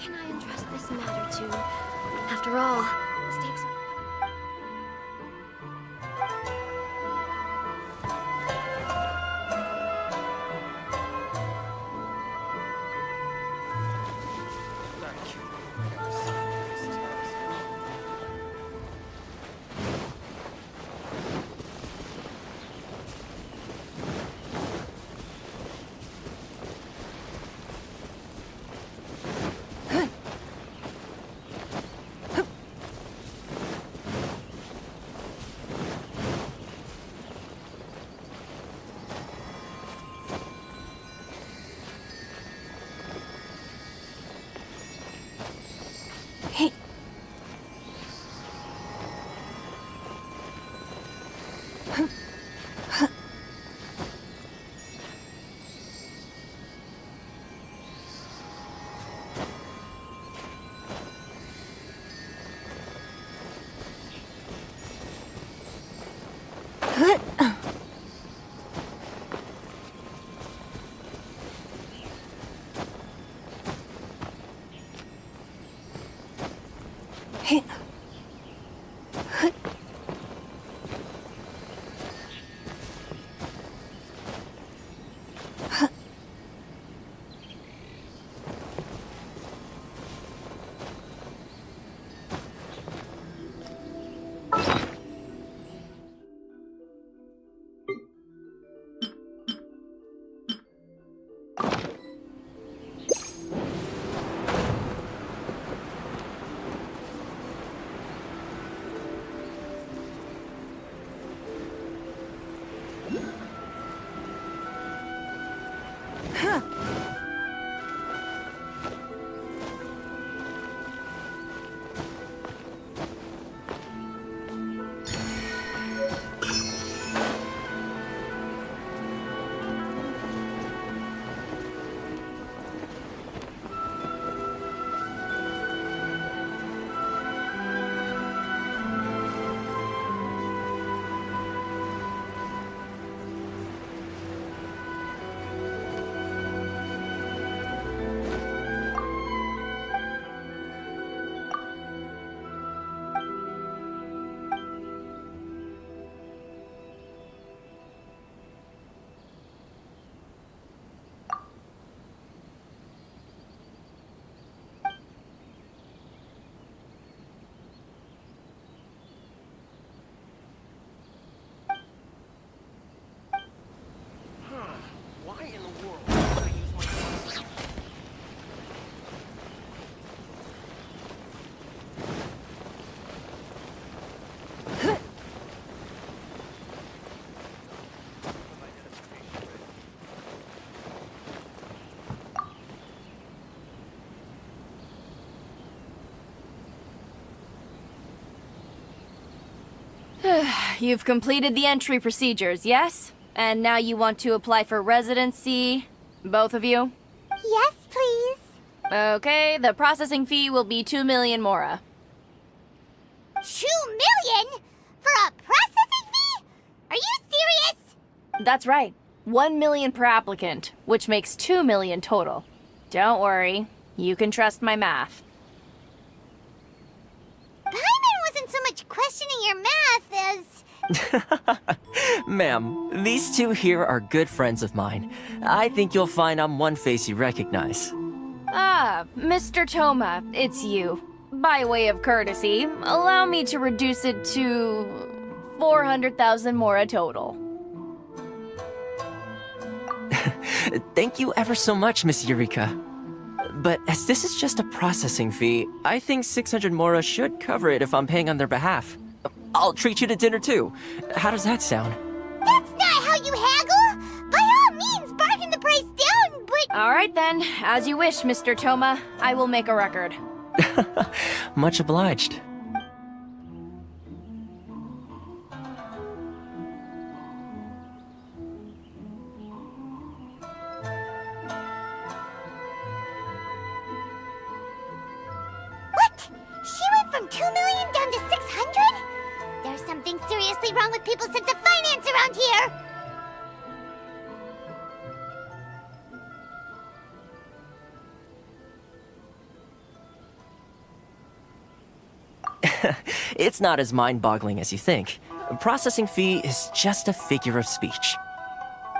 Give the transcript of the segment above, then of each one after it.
can I entrust this matter to? After all, the stakes are... You've completed the entry procedures, yes? And now you want to apply for residency? Both of you? Yes, please. Okay, the processing fee will be 2 million mora. 2 million? For a processing fee? Are you serious? That's right. 1 million per applicant, which makes 2 million total. Don't worry, you can trust my math. Paimon wasn't so much questioning your math as... Ma'am, these two here are good friends of mine. I think you'll find I'm one face you recognize. Ah, Mr. Toma, it's you. By way of courtesy, allow me to reduce it to 400,000 mora total. Thank you ever so much, Miss Eureka. But as this is just a processing fee, I think 600 mora should cover it if I'm paying on their behalf. I'll treat you to dinner too. How does that sound? That's not how you haggle! By all means, bargain the price down, but... Alright then, as you wish, Mr. Toma. I will make a record. Much obliged. What? She went from 2 million down to 600? There's something seriously wrong with people's sense of finance around here! It's not as mind-boggling as you think. A processing fee is just a figure of speech.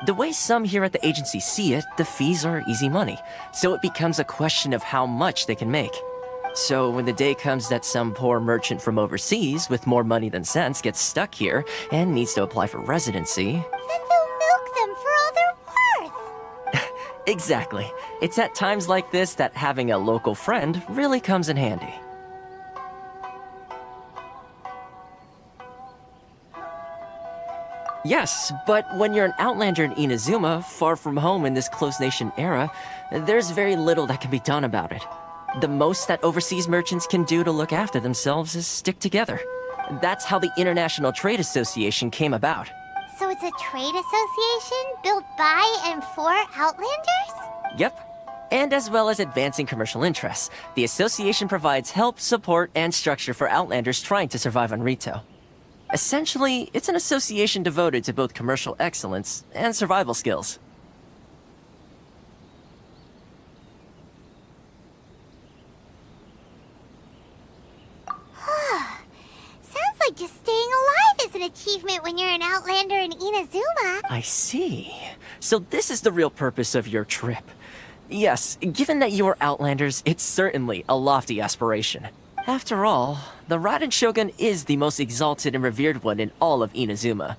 The way some here at the agency see it, the fees are easy money, so it becomes a question of how much they can make. So when the day comes that some poor merchant from overseas with more money than sense gets stuck here and needs to apply for residency... Then they'll milk them for all they're worth. Exactly. It's at times like this that having a local friend really comes in handy. Yes, but when you're an outlander in Inazuma, far from home in this closed nation era, there's very little that can be done about it. The most that overseas merchants can do to look after themselves is stick together. That's how the International Trade Association came about. So it's a trade association built by and for Outlanders? Yep. And as well as advancing commercial interests, the association provides help, support, and structure for Outlanders trying to survive on Rito. Essentially, it's an association devoted to both commercial excellence and survival skills. Sounds like just staying alive is an achievement when you're an Outlander in Inazuma. I see. So this is the real purpose of your trip. Yes, given that you are Outlanders, it's certainly a lofty aspiration. After all, the Raiden Shogun is the most exalted and revered one in all of Inazuma.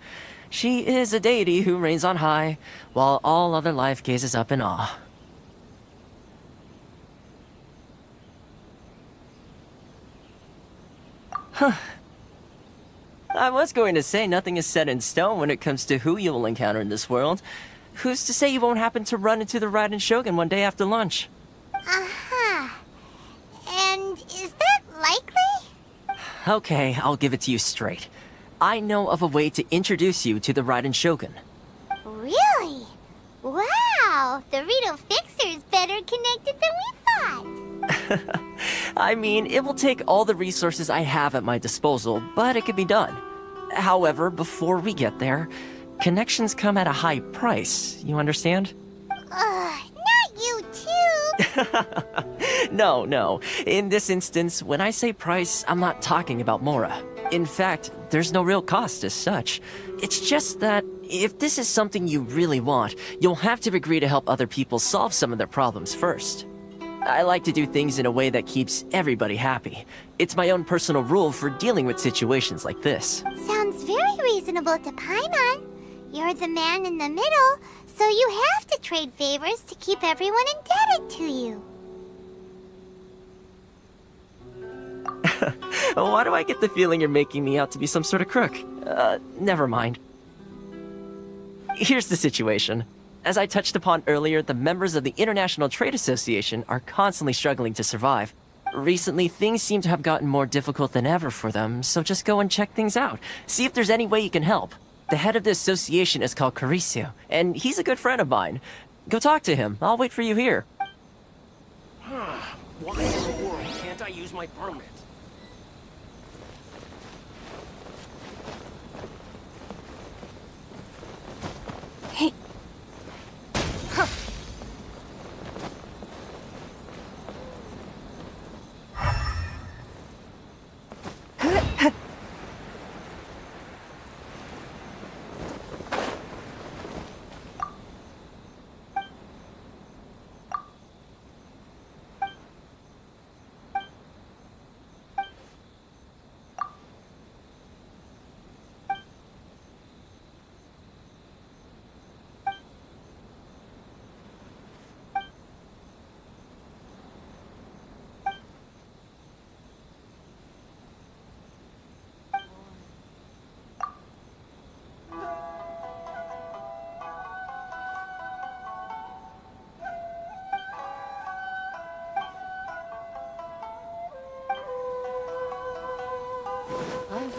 She is a deity who reigns on high, while all other life gazes up in awe. Huh. I was going to say nothing is set in stone when it comes to who you will encounter in this world. Who's to say you won't happen to run into the Raiden Shogun one day after lunch? Uh-huh. And is that likely? Okay, I'll give it to you straight. I know of a way to introduce you to the Raiden Shogun. Really? Wow! The Rito Fixer's better connected than we thought. I mean, it will take all the resources I have at my disposal, but it can be done. However, before we get there, connections come at a high price, you understand? Not you too! No. In this instance, when I say price, I'm not talking about Mora. In fact, there's no real cost as such. It's just that, if this is something you really want, you'll have to agree to help other people solve some of their problems first. I like to do things in a way that keeps everybody happy. It's my own personal rule for dealing with situations like this. Sounds very reasonable to Paimon. You're the man in the middle, so you have to trade favors to keep everyone indebted to you. Why do I get the feeling you're making me out to be some sort of crook? Never mind. Here's the situation. As I touched upon earlier, the members of the International Trade Association are constantly struggling to survive. Recently, things seem to have gotten more difficult than ever for them, so just go and check things out. See if there's any way you can help. The head of the association is called Caricio, and he's a good friend of mine. Go talk to him. I'll wait for you here. Why in the world can't I use my permit? Hey.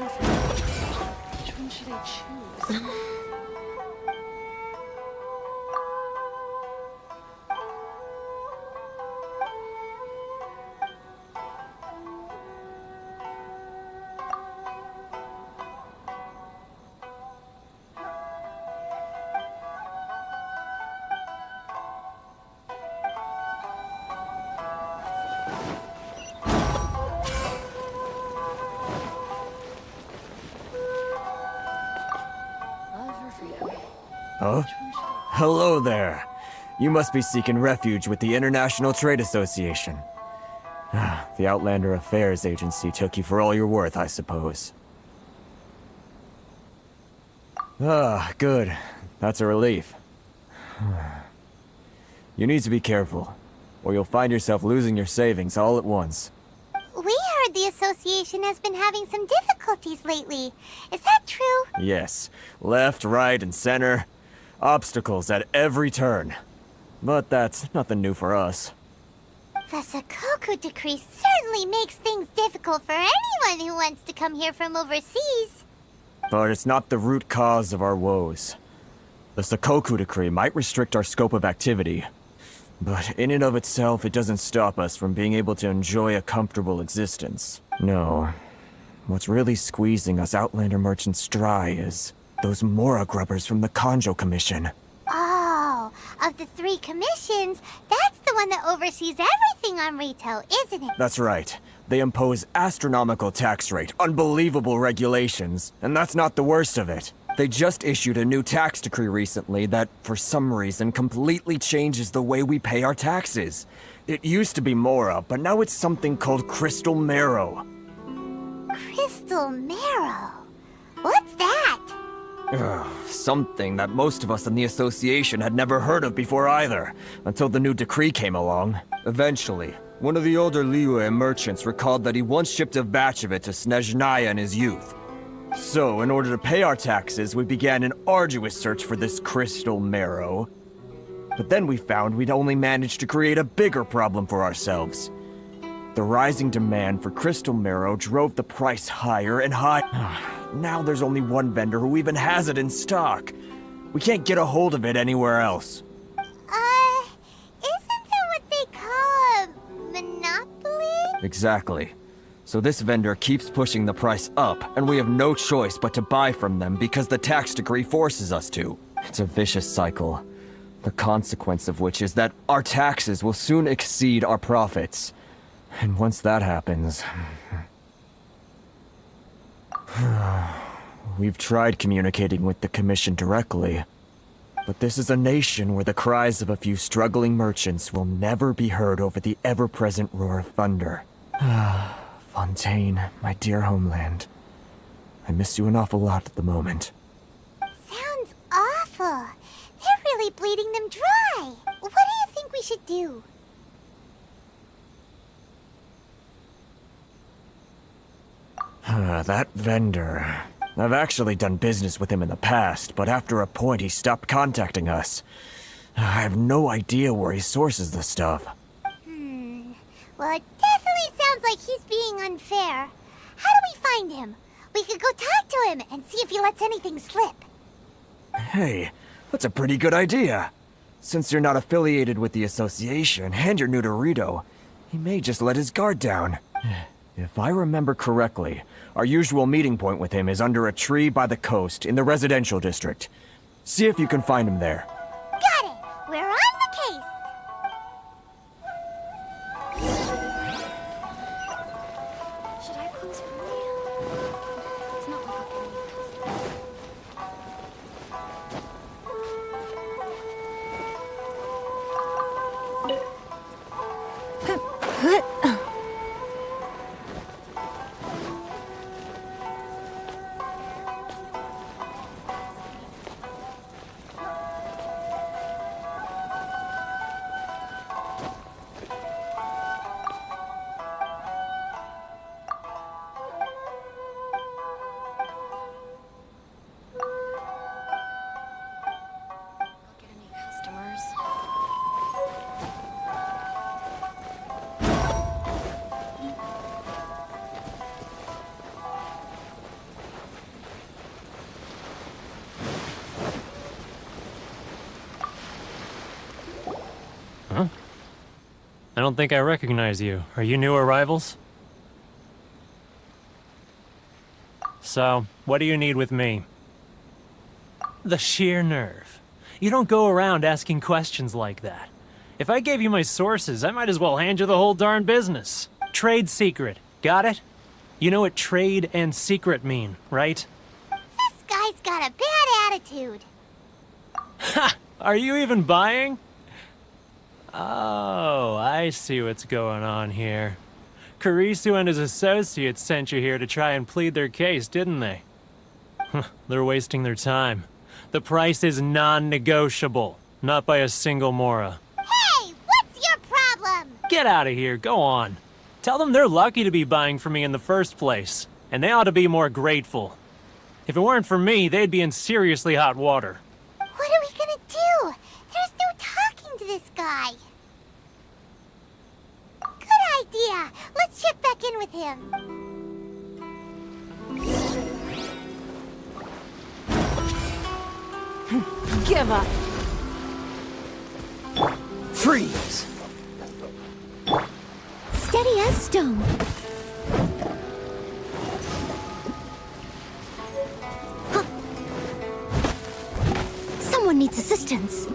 Which one should I choose? Oh? Hello there. You must be seeking refuge with the International Trade Association. The Outlander Affairs Agency took you for all you're worth, I suppose. Ah, good. That's a relief. You need to be careful, or you'll find yourself losing your savings all at once. We heard the association has been having some difficulties lately. Is that true? Yes. Left, right, and center. Obstacles at every turn. But that's nothing new for us. The Sakoku decree certainly makes things difficult for anyone who wants to come here from overseas. But it's not the root cause of our woes. The Sakoku decree might restrict our scope of activity, but in and of itself, it doesn't stop us from being able to enjoy a comfortable existence. No. What's really squeezing us Outlander merchants dry is those Mora grubbers from the Kanjo Commission. Oh, of the 3 commissions, that's the one that oversees everything on retail, isn't it? That's right. They impose astronomical tax rate, unbelievable regulations, and that's not the worst of it. They just issued a new tax decree recently that, for some reason, completely changes the way we pay our taxes. It used to be Mora, but now it's something called Crystal Marrow. Crystal Marrow? What's that? Something that most of us in the association had never heard of before either, until the new decree came along. Eventually, one of the older Liyue merchants recalled that he once shipped a batch of it to Snezhnaya in his youth. So, in order to pay our taxes, we began an arduous search for this crystal marrow. But then we found we'd only managed to create a bigger problem for ourselves. The rising demand for crystal marrow drove the price higher and higher. Now there's only one vendor who even has it in stock. We can't get a hold of it anywhere else. Isn't that what they call a monopoly? Exactly. So this vendor keeps pushing the price up, and we have no choice but to buy from them because the tax decree forces us to. It's a vicious cycle. The consequence of which is that our taxes will soon exceed our profits. And once that happens... We've tried communicating with the Commission directly, but this is a nation where the cries of a few struggling merchants will never be heard over the ever-present roar of thunder. Fontaine, my dear homeland. I miss you an awful lot at the moment. Sounds awful. They're really bleeding them dry. What do you think we should do? That vendor. I've actually done business with him in the past, but after a point he stopped contacting us. I have no idea where he sources the stuff. Well, it definitely sounds like he's being unfair. How do we find him? We could go talk to him and see if he lets anything slip. Hey, that's a pretty good idea. Since you're not affiliated with the association and you're new to Rito, he may just let his guard down. If I remember correctly, our usual meeting point with him is under a tree by the coast in the residential district. See if you can find him there. Got it! We're on the case! Should I close early? It's not like I'll be get any customers. I don't think I recognize you. Are you new arrivals? So, what do you need with me? The sheer nerve. You don't go around asking questions like that. If I gave you my sources, I might as well hand you the whole darn business. Trade secret. Got it? You know what trade and secret mean, right? This guy's got a bad attitude. Ha! Are you even buying? Oh, I see what's going on here. Kurisu and his associates sent you here to try and plead their case, didn't they? They're wasting their time. The price is non-negotiable, not by a single Mora. Hey, what's your problem? Get out of here, go on. Tell them they're lucky to be buying from me in the first place, and they ought to be more grateful. If it weren't for me, they'd be in seriously hot water. What are we gonna do? There's no talking to this guy. Good idea. Let's check back in with him. Give up. Freeze! Steady as stone. Huh. Someone needs assistance.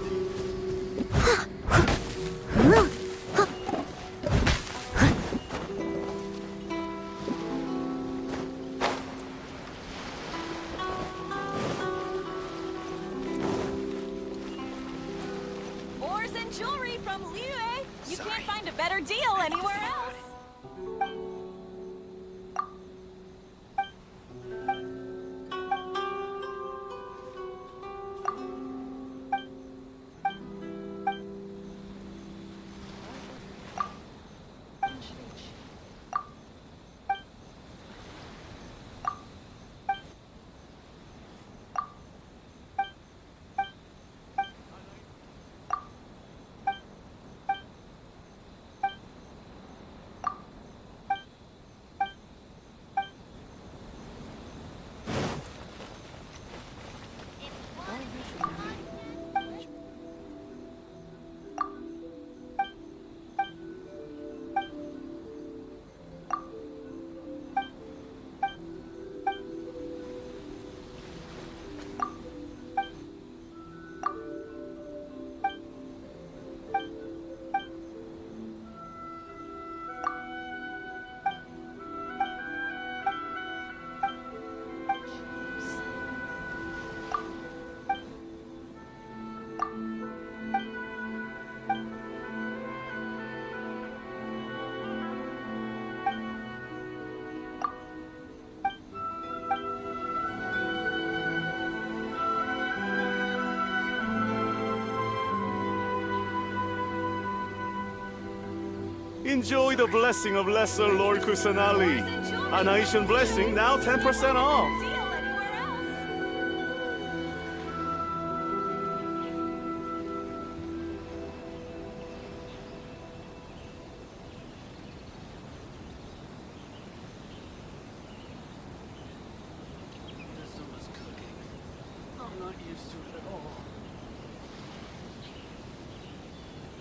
Ores and jewelry from Liyue. You can't find a better deal anywhere else. Enjoy the blessing of Lesser Lord Kusanali. An Aishan blessing, now 10% off. Deal anywhere else. Someone's cooking. I'm not used to it at all.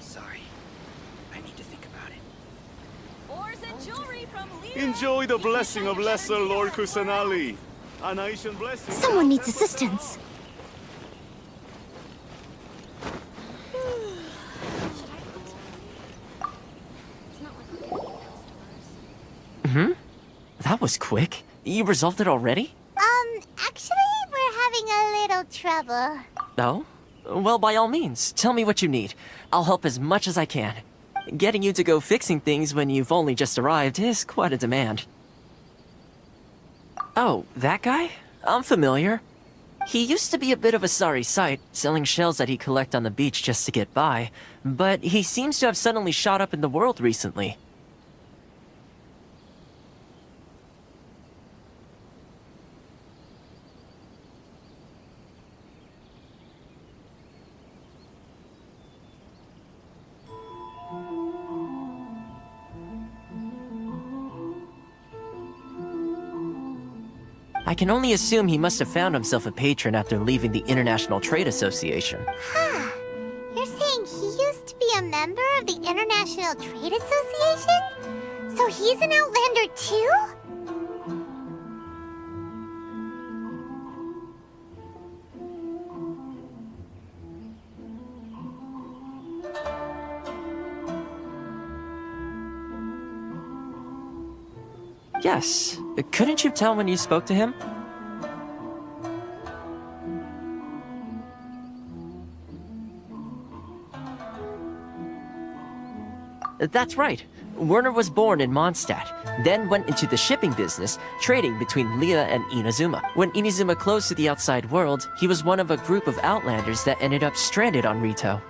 Sorry. I need to think about it. Ores and jewelry from Liyue. Enjoy the blessing of Lesser Lord Kusanali. An Aishan blessing. Someone needs assistance. It's not like we're getting customers. That was quick. You resolved it already? Actually, we're having a little trouble. No? Well, by all means, tell me what you need. I'll help as much as I can. Getting you to go fixing things when you've only just arrived is quite a demand. Oh, that guy? I'm familiar. He used to be a bit of a sorry sight, selling shells that he'd collect on the beach just to get by, but he seems to have suddenly shot up in the world recently. I can only assume he must have found himself a patron after leaving the International Trade Association. Huh. You're saying he used to be a member of the International Trade Association? So he's an Outlander too? Yes. Couldn't you tell when you spoke to him? That's right. Werner was born in Mondstadt, then went into the shipping business, trading between Leah and Inazuma. When Inazuma closed to the outside world, he was one of a group of outlanders that ended up stranded on Rito.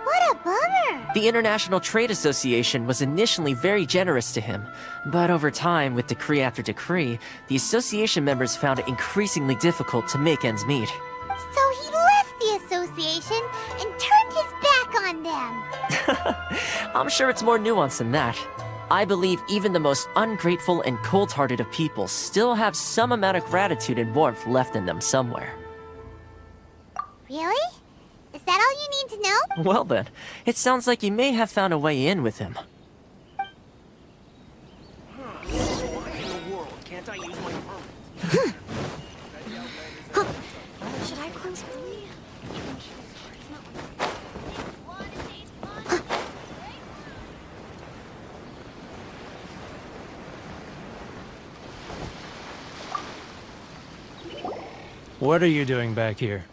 What a bummer! The International Trade Association was initially very generous to him, but over time, with decree after decree, the association members found it increasingly difficult to make ends meet. So he left the association and turned his back on them. I'm sure it's more nuanced than that. I believe even the most ungrateful and cold-hearted of people still have some amount of gratitude and warmth left in them somewhere. Really? Is that all you need to know? Well then, it sounds like you may have found a way in with him. Why in the world can't I use my permit? Should I close early? What are you doing back here?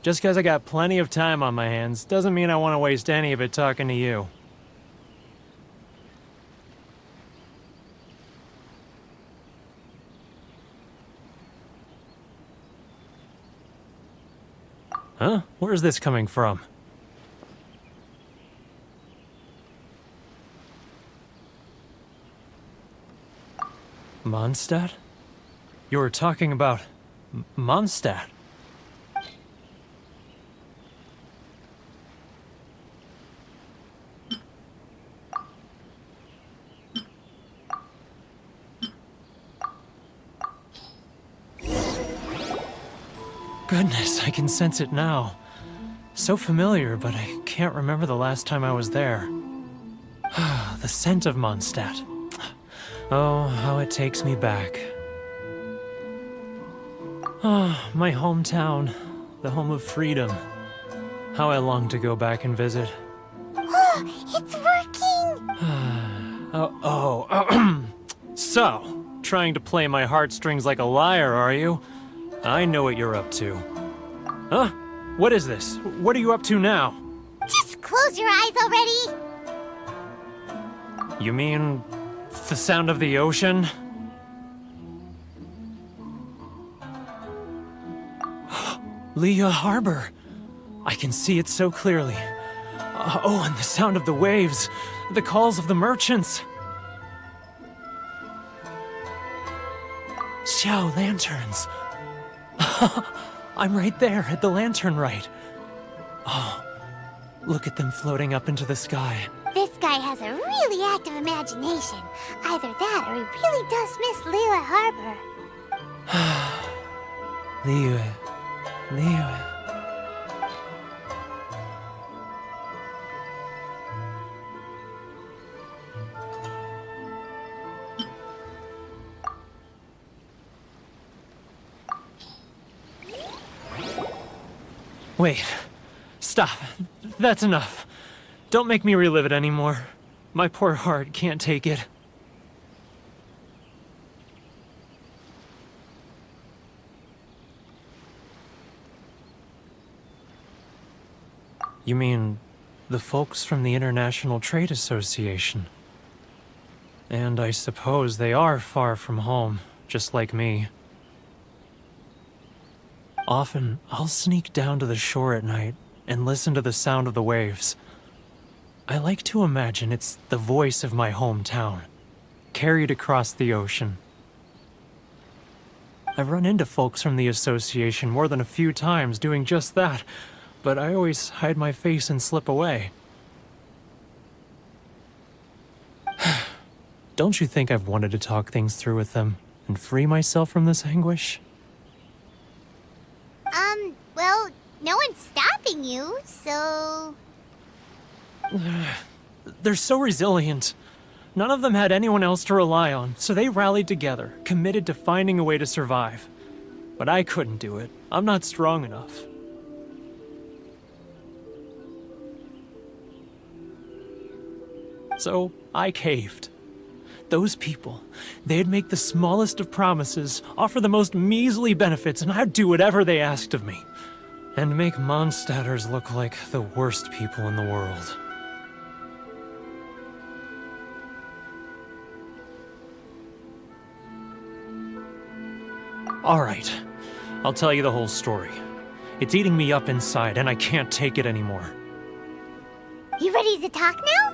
Just because I got plenty of time on my hands doesn't mean I want to waste any of it talking to you. Huh? Where's this coming from? Mondstadt? You were talking about Mondstadt. Goodness, I can sense it now. So familiar, but I can't remember the last time I was there. The scent of Mondstadt. Oh, how it takes me back. Ah, my hometown, the home of freedom. How I long to go back and visit. It's working! So, trying to play my heartstrings like a liar, are you? I know what you're up to. Huh? What is this? What are you up to now? Just close your eyes already! You mean the sound of the ocean? Leah Harbor. I can see it so clearly. Oh, and the sound of the waves. The calls of the merchants. Xiao lanterns. I'm right there at the lantern right. Oh, look at them floating up into the sky. This guy has a really active imagination. Either that or he really does miss Liyue Harbor. Liyue. Liyue. Wait. Stop. That's enough. Don't make me relive it anymore. My poor heart can't take it. You mean the folks from the International Trade Association? And I suppose they are far from home, just like me. Often, I'll sneak down to the shore at night and listen to the sound of the waves. I like to imagine it's the voice of my hometown, carried across the ocean. I've run into folks from the association more than a few times doing just that, but I always hide my face and slip away. Don't you think I've wanted to talk things through with them and free myself from this anguish? Well, no one's stopping you, so... They're so resilient. None of them had anyone else to rely on, so they rallied together, committed to finding a way to survive. But I couldn't do it. I'm not strong enough. So I caved. Those people, they'd make the smallest of promises, offer the most measly benefits, and I'd do whatever they asked of me. And make Mondstadters look like the worst people in the world. Alright, I'll tell you the whole story. It's eating me up inside, and I can't take it anymore. You ready to talk now?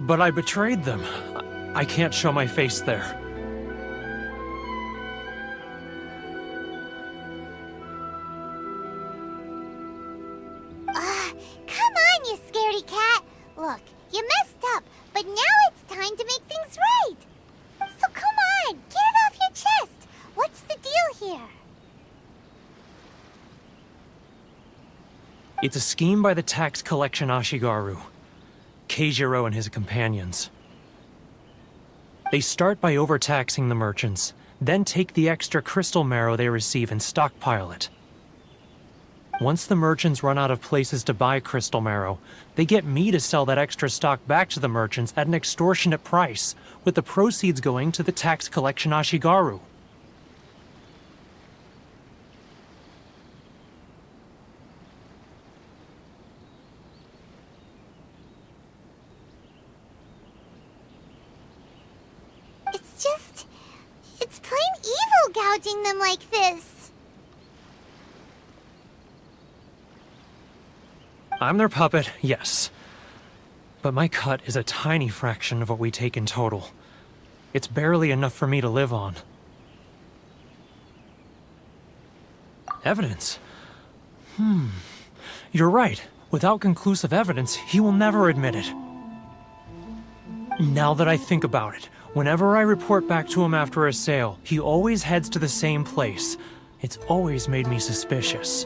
But I betrayed them. I can't show my face there. Come on, you scaredy cat. Look, you messed up, but now it's time to make things right. So come on, get it off your chest. What's the deal here? It's a scheme by the tax collection Ashigaru, Keijiro and his companions. They start by overtaxing the merchants, then take the extra crystal marrow they receive and stockpile it. Once the merchants run out of places to buy crystal marrow, they get me to sell that extra stock back to the merchants at an extortionate price, with the proceeds going to the tax collection Ashigaru. It's plain evil gouging them like this. I'm their puppet, yes. But my cut is a tiny fraction of what we take in total. It's barely enough for me to live on. Evidence? You're right. Without conclusive evidence, he will never admit it. Now that I think about it, whenever I report back to him after a sale, he always heads to the same place. It's always made me suspicious.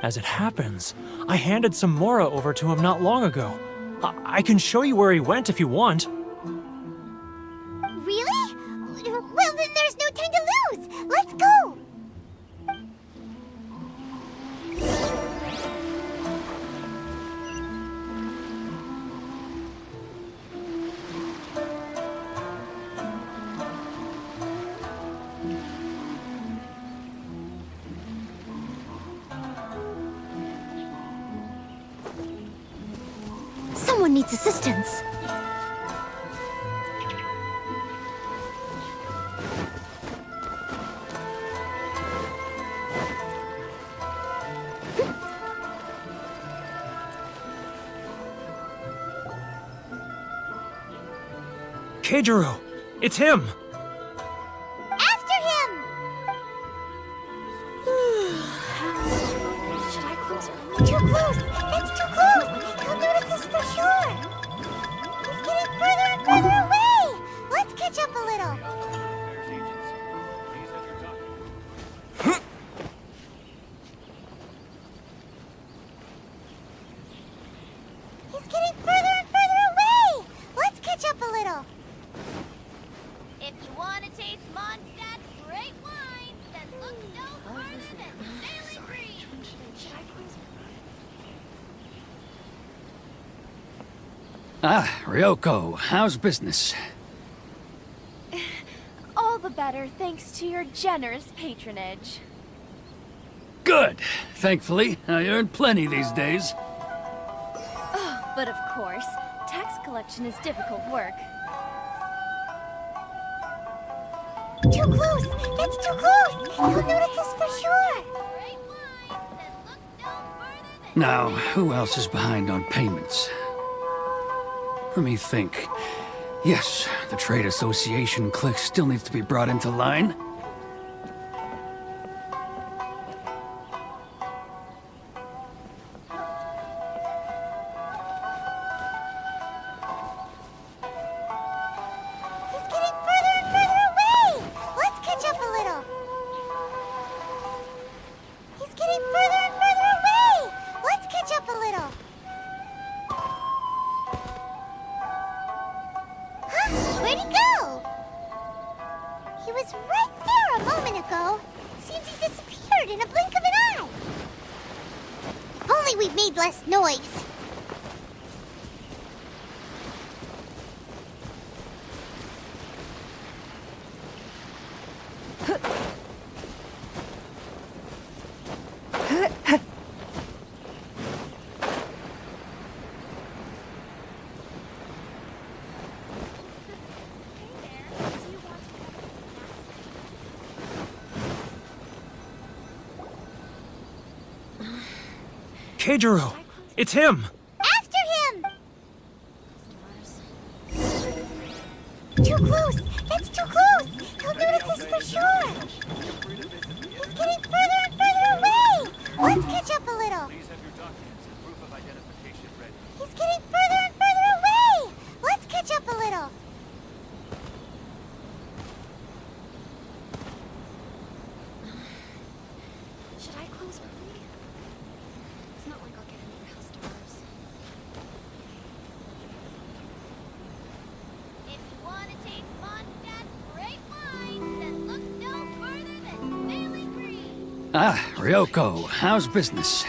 As it happens, I handed some Mora over to him not long ago. I can show you where he went if you want. Really? Well, then there's no time to lose. Let's go. Someone needs assistance. Keijiro! It's him! After him! Should I close early? Too close! It's too close! He'll notice us for sure! He's getting further and further away! Let's catch up a little. He's getting further and further away! Let's catch up a little. If you want to taste Mondstadt's great wine, then look no further than Sailing Green. Should I close Ah, Ryoko, how's business? All the better thanks to your generous patronage. Good. Thankfully, I earn plenty these days. But of course, tax collection is difficult work. Too close! It's too close! He'll notice us for sure! Great wine, then look no further than... Now, who else is behind on payments? Let me think. Yes, the Trade Association clique still needs to be brought into line. He's getting further and further away! Let's catch up a little. He's getting further and further away! Let's catch up a little. Huh? Where'd he go? He was right there a moment ago. Seems he disappeared in a blink of an eye. If only we'd made less noise. Keijiro! It's him! After him! Too close! That's too close! He'll notice us for sure! He's getting further and further away! Let's catch up a little! Please have your documents and proof of identification ready. He's getting further and further away! Let's catch up a little! Should I close early? It's not like I'll get any customers. If you want to taste Mondstadt's great wines, then look no further than Sailing Green! Ah, Ryoko, how's business?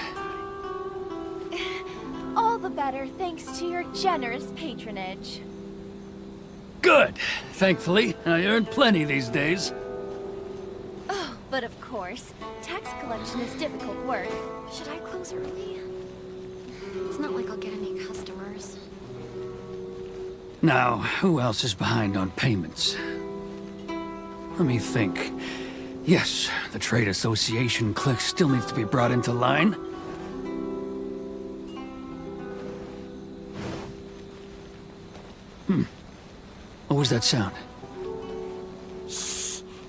All the better thanks to your generous patronage. Good. Thankfully, I earn plenty these days. Oh, but of course, tax collection is difficult work. Should I close early? It's not like I'll get any customers. Now, who else is behind on payments? Let me think. Yes, the trade association clique still needs to be brought into line. What was that sound?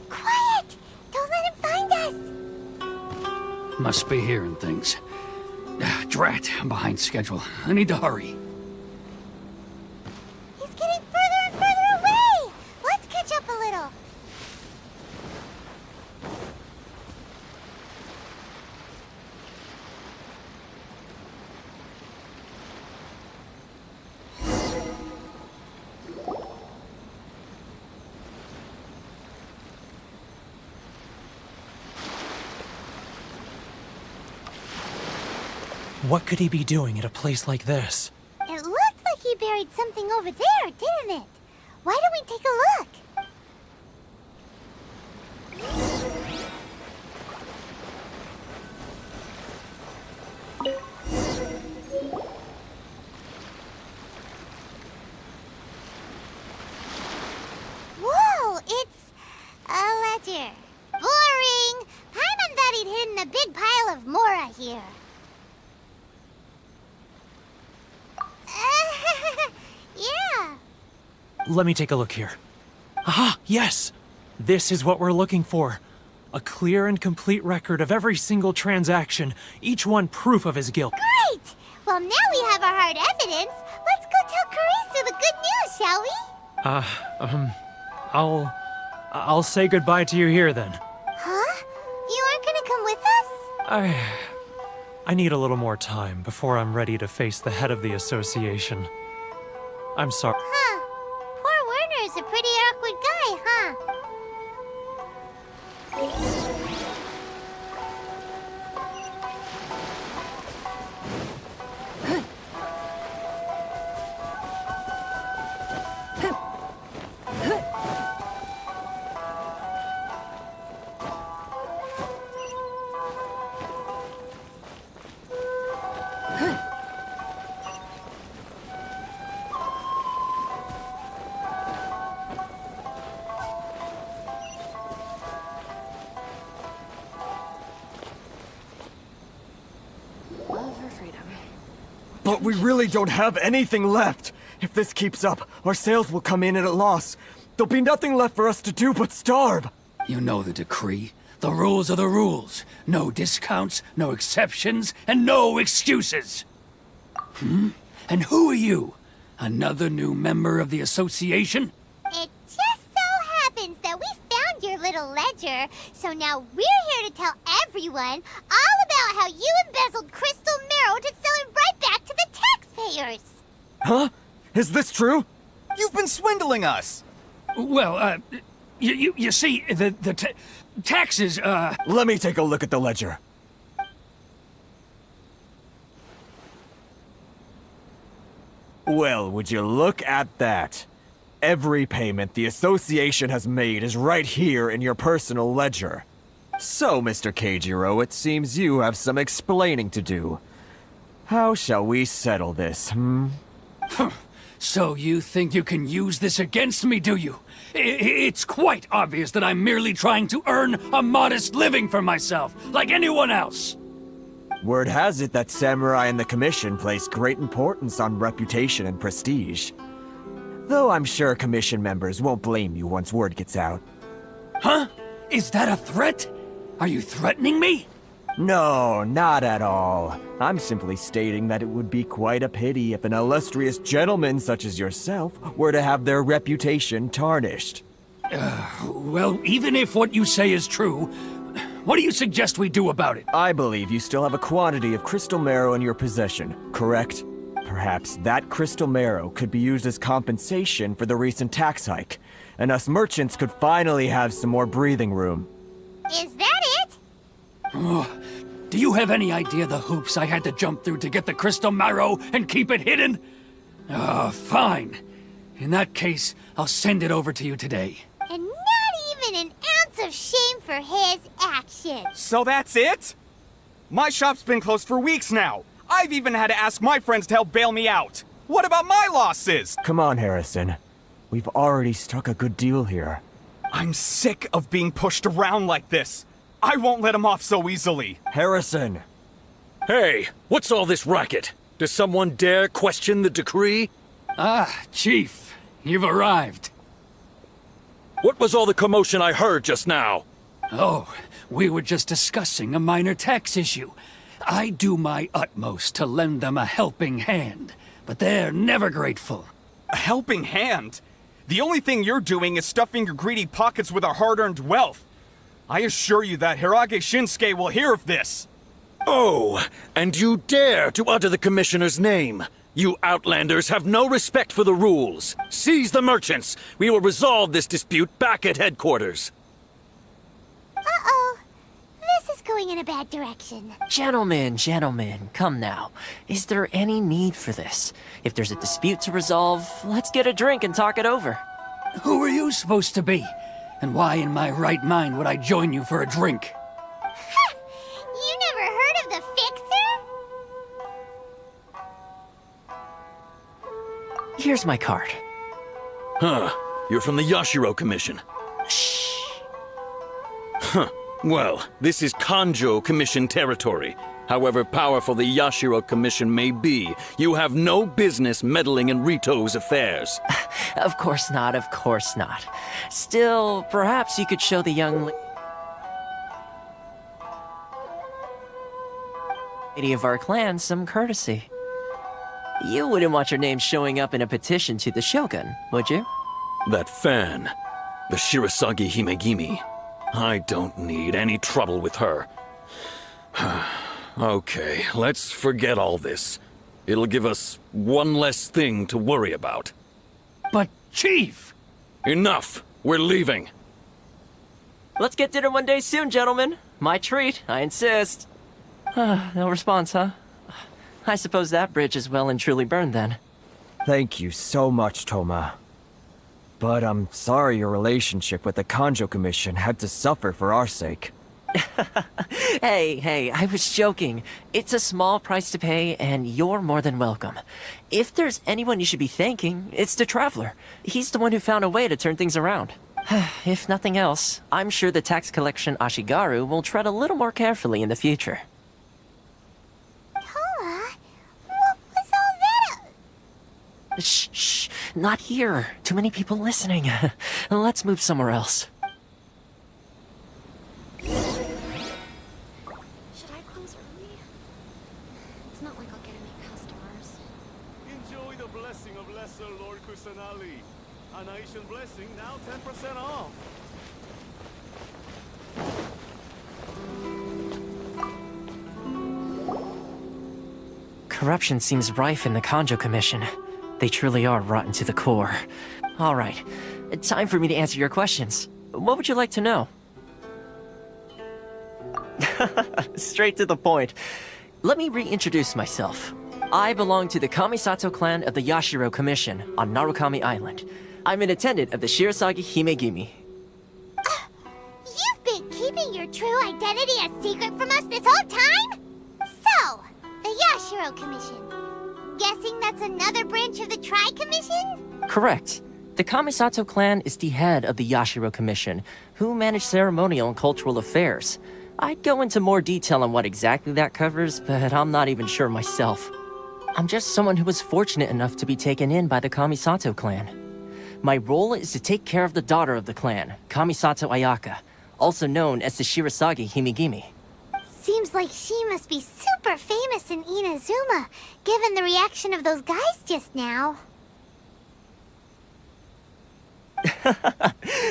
Quiet! Don't let him find us! Must be hearing things. Ah, drat, I'm behind schedule. I need to hurry. He's getting further and further away! Let's catch up a little! What could he be doing at a place like this? It looked like he buried something over there, didn't it? Why don't we take a look? Whoa, it's a ledger. Boring! Paimon thought he'd hidden a big pile of Mora here. Yeah. Let me take a look here. Ah, yes! This is what we're looking for. A clear and complete record of every single transaction, each one proof of his guilt. Great! Well, now we have our hard evidence. Let's go tell Karisu the good news, shall we? I'll say goodbye to you here then. Huh? You aren't gonna come with us? I need a little more time before I'm ready to face the head of the association. I'm sorry. Huh. Poor Werner's a pretty awkward guy, huh? Love her freedom. But we really don't have anything left. If this keeps up, our sales will come in at a loss. There'll be nothing left for us to do but starve. You know the decree. The rules are the rules. No discounts, no exceptions, and no excuses. And who are you? Another new member of the association? It just so happens that we found your little ledger, so now we're here to tell everyone all about how you embezzled crystal marrow to sell it right back to the taxpayers. Huh? Is this true? You've been swindling us! Well, you see, the taxes, Let me take a look at the ledger. Well, would you look at that? Every payment the association has made is right here in your personal ledger. So, Mr. Keijiro, it seems you have some explaining to do. How shall we settle this, So you think you can use this against me, do you? It's quite obvious that I'm merely trying to earn a modest living for myself, like anyone else. Word has it that samurai and the commission place great importance on reputation and prestige. Though I'm sure commission members won't blame you once word gets out. Huh? Is that a threat? Are you threatening me? No, not at all. I'm simply stating that it would be quite a pity if an illustrious gentleman such as yourself were to have their reputation tarnished. Well, even if what you say is true, what do you suggest we do about it? I believe you still have a quantity of crystal marrow in your possession, correct? Perhaps that crystal marrow could be used as compensation for the recent tax hike, and us merchants could finally have some more breathing room. Is that it? Do you have any idea the hoops I had to jump through to get the crystal marrow and keep it hidden? Fine. In that case, I'll send it over to you today. And not even an ounce of shame for his actions. So that's it? My shop's been closed for weeks now. I've even had to ask my friends to help bail me out. What about my losses? Come on, Harrison. We've already struck a good deal here. I'm sick of being pushed around like this. I won't let him off so easily. Harrison! Hey, what's all this racket? Does someone dare question the decree? Ah, Chief, you've arrived. What was all the commotion I heard just now? Oh, we were just discussing a minor tax issue. I do my utmost to lend them a helping hand, but they're never grateful. A helping hand? The only thing you're doing is stuffing your greedy pockets with our hard-earned wealth. I assure you that Hirage Shinsuke will hear of this. Oh, and you dare to utter the Commissioner's name. You Outlanders have no respect for the rules. Seize the merchants. We will resolve this dispute back at headquarters. Uh-oh. This is going in a bad direction. Gentlemen, come now. Is there any need for this? If there's a dispute to resolve, let's get a drink and talk it over. Who are you supposed to be? And why in my right mind would I join you for a drink? You never heard of the Fixer? Here's my card. Huh. You're from the Yashiro Commission. Shh. Huh. Well, this is Kanjo Commission territory. However powerful the Yashiro Commission may be, you have no business meddling in Rito's affairs. Of course not, of course not. Still, perhaps you could show the young lady of our clan some courtesy. You wouldn't want your name showing up in a petition to the Shogun, would you? That fan, the Shirasagi Himegimi. I don't need any trouble with her. Okay, let's forget all this. It'll give us one less thing to worry about. But, Chief! Enough! We're leaving. Let's get dinner one day soon, gentlemen. My treat, I insist. No response, huh? I suppose that bridge is well and truly burned then. Thank you so much, Toma. But I'm sorry your relationship with the Kanjo Commission had to suffer for our sake. Hey, I was joking. It's a small price to pay, and you're more than welcome. If there's anyone you should be thanking, it's the Traveler. He's the one who found a way to turn things around. If nothing else, I'm sure the tax collection Ashigaru will tread a little more carefully in the future. Toma, what was all that? Shh, not here. Too many people listening. Let's move somewhere else. Should I close early? It's not like I'll get any customers. Enjoy the blessing of Lesser Lord Kusanali. An Aishin blessing, now 10% off. Corruption seems rife in the Kanjo Commission. They truly are rotten to the core. All right, time for me to answer your questions. What would you like to know? Straight to the point. Let me reintroduce myself. I belong to the Kamisato clan of the Yashiro Commission on Narukami Island. I'm an attendant of the Shirasagi Himegimi. You've been keeping your true identity a secret from us this whole time? So, the Yashiro Commission. Guessing that's another branch of the Tri-Commission? Correct. The Kamisato clan is the head of the Yashiro Commission, who manage ceremonial and cultural affairs. I'd go into more detail on what exactly that covers, but I'm not even sure myself. I'm just someone who was fortunate enough to be taken in by the Kamisato clan. My role is to take care of the daughter of the clan, Kamisato Ayaka, also known as the Shirasagi Himigimi. Seems like she must be super famous in Inazuma, given the reaction of those guys just now.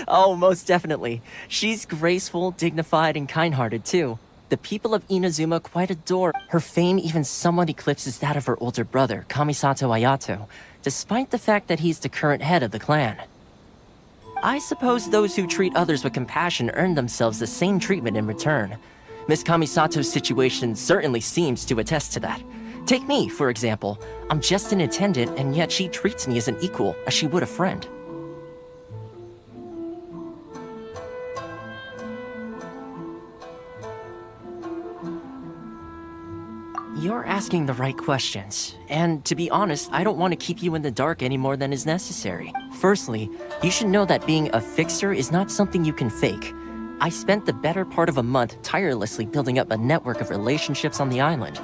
Oh, most definitely. She's graceful, dignified, and kind-hearted too. The people of Inazuma quite adore her. Fame even somewhat eclipses that of her older brother, Kamisato Ayato, despite the fact that he's the current head of the clan. I suppose those who treat others with compassion earn themselves the same treatment in return. Miss Kamisato's situation certainly seems to attest to that. Take me, for example. I'm just an attendant, and yet she treats me as an equal, as she would a friend. You're asking the right questions, and to be honest, I don't want to keep you in the dark any more than is necessary. Firstly, you should know that being a fixer is not something you can fake. I spent the better part of a month tirelessly building up a network of relationships on the island,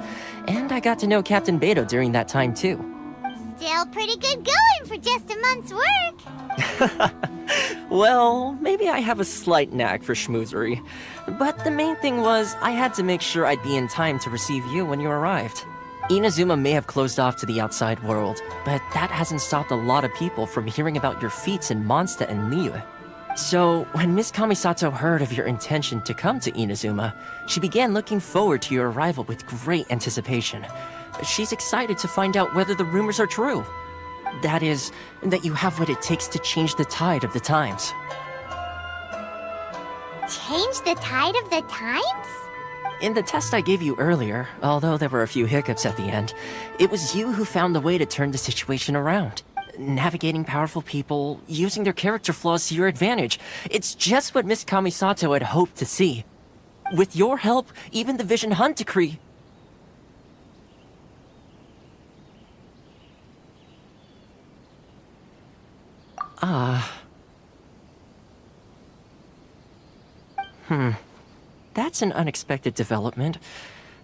and I got to know Captain Beto during that time too. Still pretty good going for just a month's work. Well, maybe I have a slight knack for schmoozery. But the main thing was, I had to make sure I'd be in time to receive you when you arrived. Inazuma may have closed off to the outside world, but that hasn't stopped a lot of people from hearing about your feats in Mondstadt and Liyue. So, when Miss Kamisato heard of your intention to come to Inazuma, she began looking forward to your arrival with great anticipation. She's excited to find out whether the rumors are true. That is, that you have what it takes to change the tide of the times. Change the tide of the times? In the test I gave you earlier, although there were a few hiccups at the end, it was you who found the way to turn the situation around. Navigating powerful people, using their character flaws to your advantage. It's just what Miss Kamisato had hoped to see. With your help, even the Vision Hunt Decree... That's an unexpected development.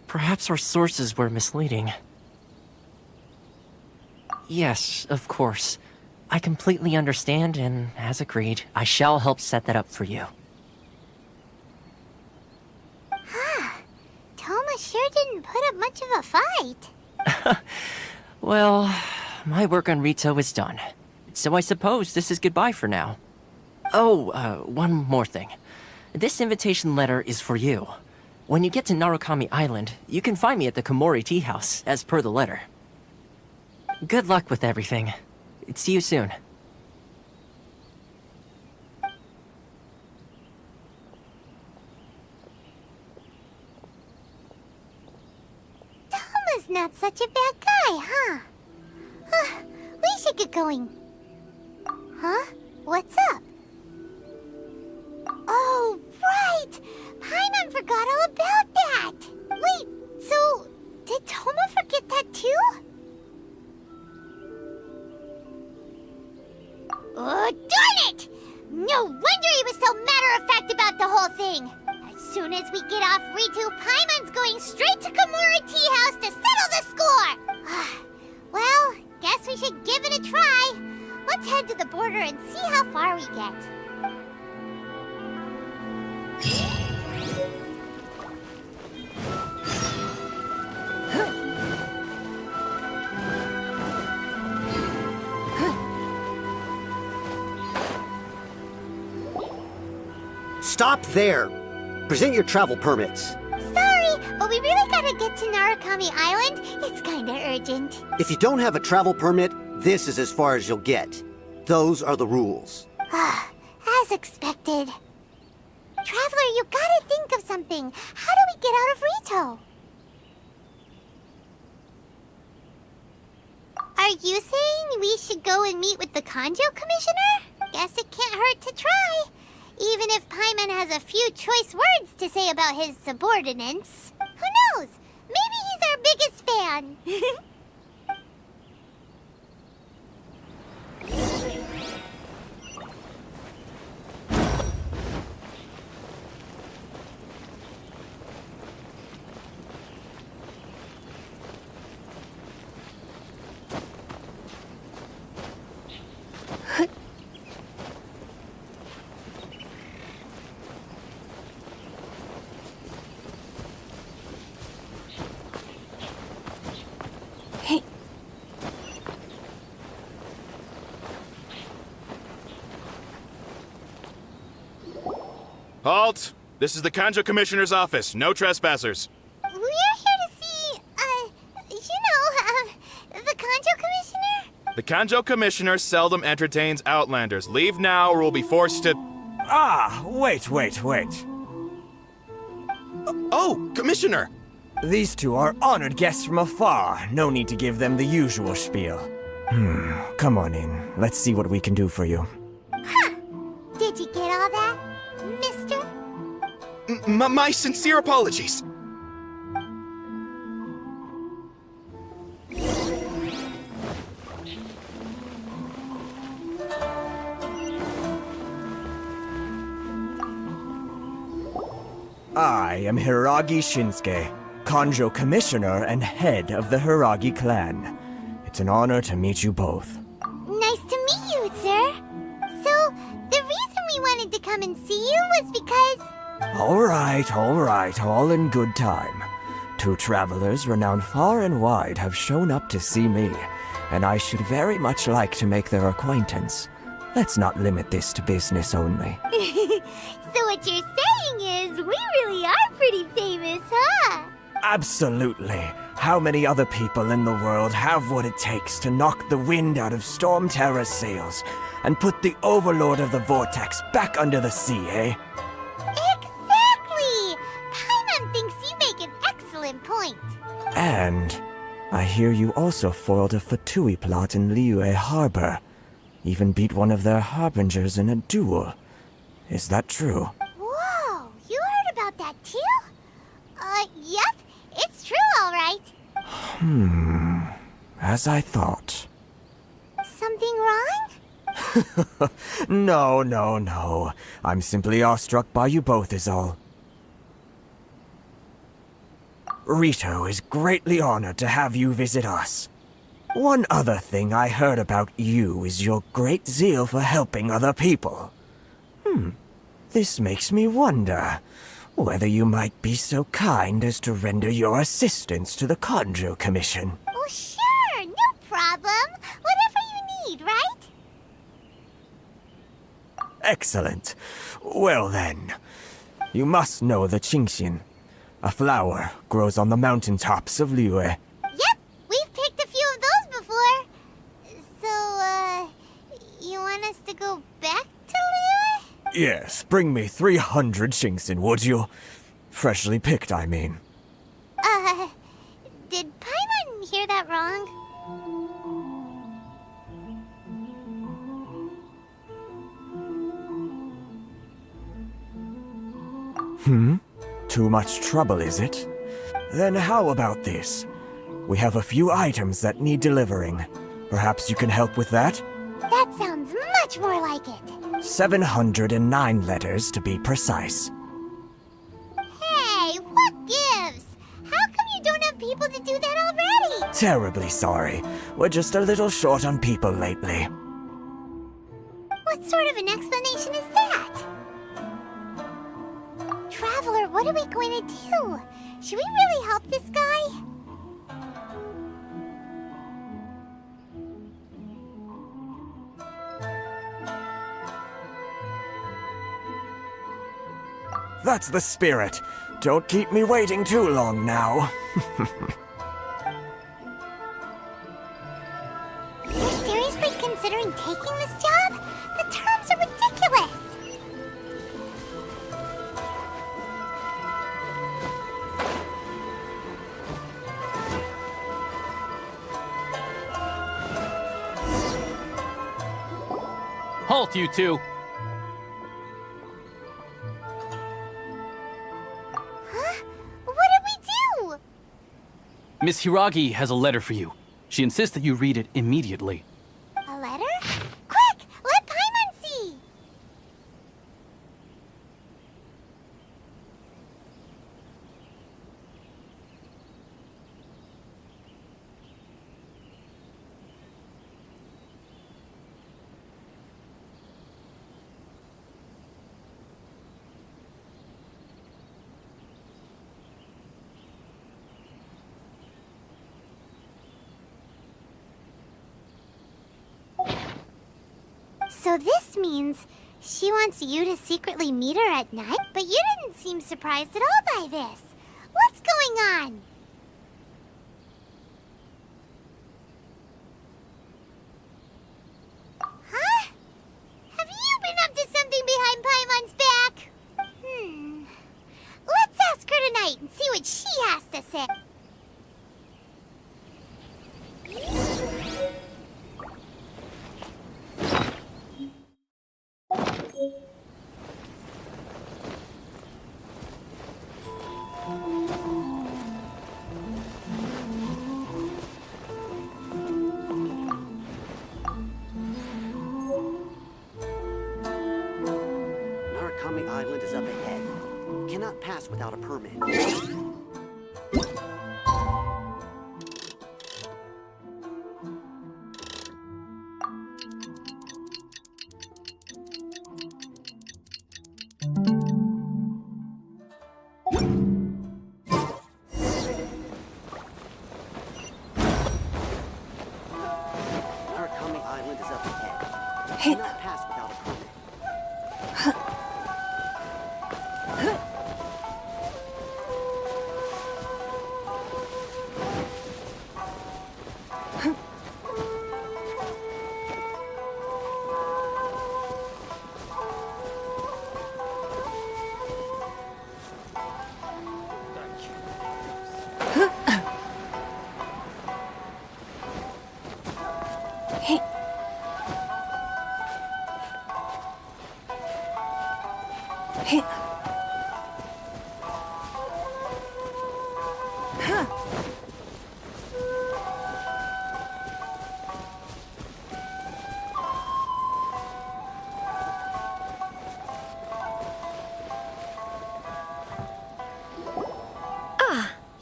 Perhaps our sources were misleading. Yes, of course. I completely understand, and as agreed, I shall help set that up for you. Toma sure didn't put up much of a fight. Well, my work on Rito is done. So I suppose this is goodbye for now. Oh, one more thing. This invitation letter is for you. When you get to Narukami Island, you can find me at the Komori Tea House, as per the letter. Good luck with everything. See you soon. Toma's not such a bad guy, huh? We should get going. Huh? What's up? Oh, right! Paimon forgot all about that! Wait, so did Toma forget that too? Oh, darn it! No wonder he was so matter-of-fact about the whole thing! As soon as we get off Ritu, Paimon's going straight to Komori Tea House to settle the score! Well, guess we should give it a try. Let's head to the border and see how far we get. Stop there! Present your travel permits. Sorry, but we really gotta get to Narukami Island. It's kinda urgent. If you don't have a travel permit, this is as far as you'll get. Those are the rules. As expected. Traveler, you gotta think of something. How do we get out of Rito? Are you saying we should go and meet with the Kanjo Commissioner? Guess it can't hurt to try. Even if Paimon has a few choice words to say about his subordinates. Who knows? Maybe he's our biggest fan. Halt! This is the Kanjo Commissioner's office. No trespassers. We're here to see, the Kanjo Commissioner? The Kanjo Commissioner seldom entertains Outlanders. Leave now or we'll be forced to... Ah, wait. Oh, Commissioner! These two are honored guests from afar. No need to give them the usual spiel. Come on in. Let's see what we can do for you. Huh. Did you get all that, mister? My sincere apologies. I am Hiragi Shinsuke, Kanjo Commissioner and head of the Hiragi clan. It's an honor to meet you both. Nice to meet you, sir. So, the reason we wanted to come and see you was because... All right, all in good time. Two travelers renowned far and wide have shown up to see me, and I should very much like to make their acquaintance. Let's not limit this to business only. So what you're saying is, we really are pretty famous, huh? Absolutely. How many other people in the world have what it takes to knock the wind out of Storm Terra's sails and put the Overlord of the Vortex back under the sea, eh? Exactly! Paimon thinks you make an excellent point. And I hear you also foiled a Fatui plot in Liyue Harbor. Even beat one of their harbingers in a duel. Is that true? Whoa, you heard about that too? Yep, it's true, all right. As I thought. Something wrong? No. I'm simply awestruck by you both is all. Rito is greatly honored to have you visit us. One other thing I heard about you is your great zeal for helping other people. This makes me wonder whether you might be so kind as to render your assistance to the Kanjo Commission. Oh, sure, no problem. Whatever you need, right? Excellent. Well then, you must know the Qingxin. A flower grows on the mountaintops of Liyue. Yep, we've picked a few of those before. So, you want us to go back to Liyue? Yes, bring me 300 Qingxin, would you? Freshly picked, I mean. Did Paimon hear that wrong? Too much trouble, is it? Then how about this? We have a few items that need delivering. Perhaps you can help with that? That sounds much more like it. 709 letters to be precise. Hey, what gives? How come you don't have people to do that already? Terribly sorry. We're just a little short on people lately. What sort of an explanation is that? Traveler, what are we going to do? Should we really help this guy? That's the spirit. Don't keep me waiting too long now. You're seriously considering taking this job? The terms are ridiculous! Halt, you two! Huh? What did we do? Miss Hiragi has a letter for you. She insists that you read it immediately. A letter? Quick! Let Paimon see! So this means She wants you to secretly meet her at night, but you didn't seem surprised at all by this. What's going on? Huh? Have you been up to something behind Paimon's back? Let's ask her tonight and see what she has to say. Narukami Island is up ahead. Cannot pass without a permit. Narukami Island is up ahead. Cannot pass without a permit.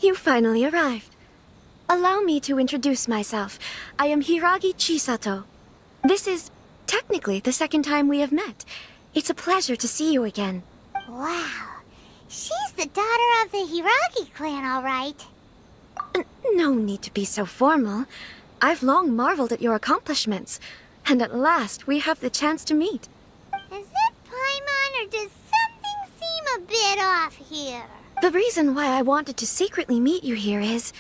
You finally arrived. Allow me to introduce myself. I am Hiragi Chisato. This is technically the second time we have met. It's a pleasure to see you again. Wow. She's the daughter of the Hiragi clan, all right. No need to be so formal. I've long marveled at your accomplishments. And at last, we have the chance to meet. Is it Paimon, or does something seem a bit off here? The reason why I wanted to secretly meet you here is,